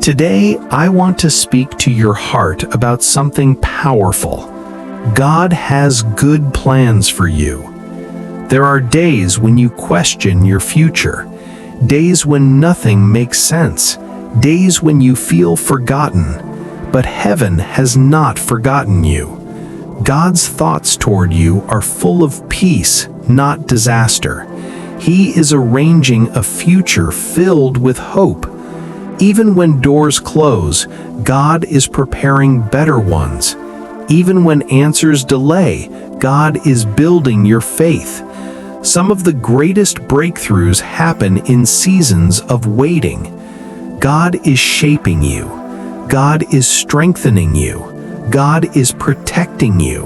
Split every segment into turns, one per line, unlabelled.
Today, I want to speak to your heart about something powerful. God has good plans for you. There are days when you question your future, days when nothing makes sense, days when you feel forgotten. But heaven has not forgotten you. God's thoughts toward you are full of peace, not disaster. He is arranging a future filled with hope. Even when doors close, God is preparing better ones. Even when answers delay, God is building your faith. Some of the greatest breakthroughs happen in seasons of waiting. God is shaping you. God is strengthening you. God is protecting you.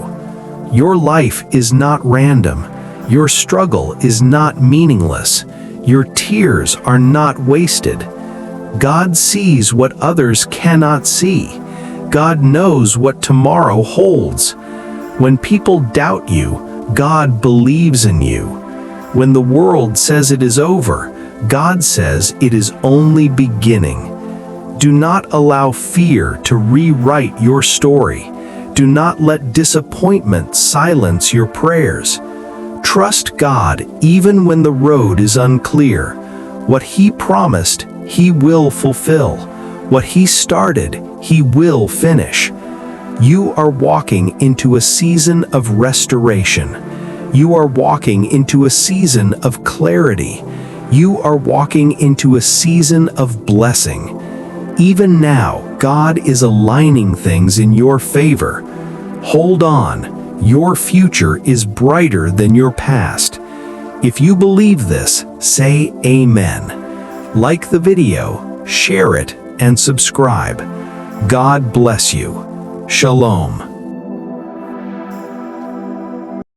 Your life is not random. Your struggle is not meaningless. Your tears are not wasted. God sees what others cannot see. God knows what tomorrow holds. When people doubt you, God believes in you. When the world says it is over, God says it is only beginning. Do not allow fear to rewrite your story. Do not let disappointment silence your prayers. Trust God even when the road is unclear. What He promised, He will fulfill. What He started, He will finish. You are walking into a season of restoration. You are walking into a season of clarity. You are walking into a season of blessing. Even now, God is aligning things in your favor. Hold on, your future is brighter than your past. If you believe this, say Amen. Like the video, share it, and subscribe. God bless you. Shalom.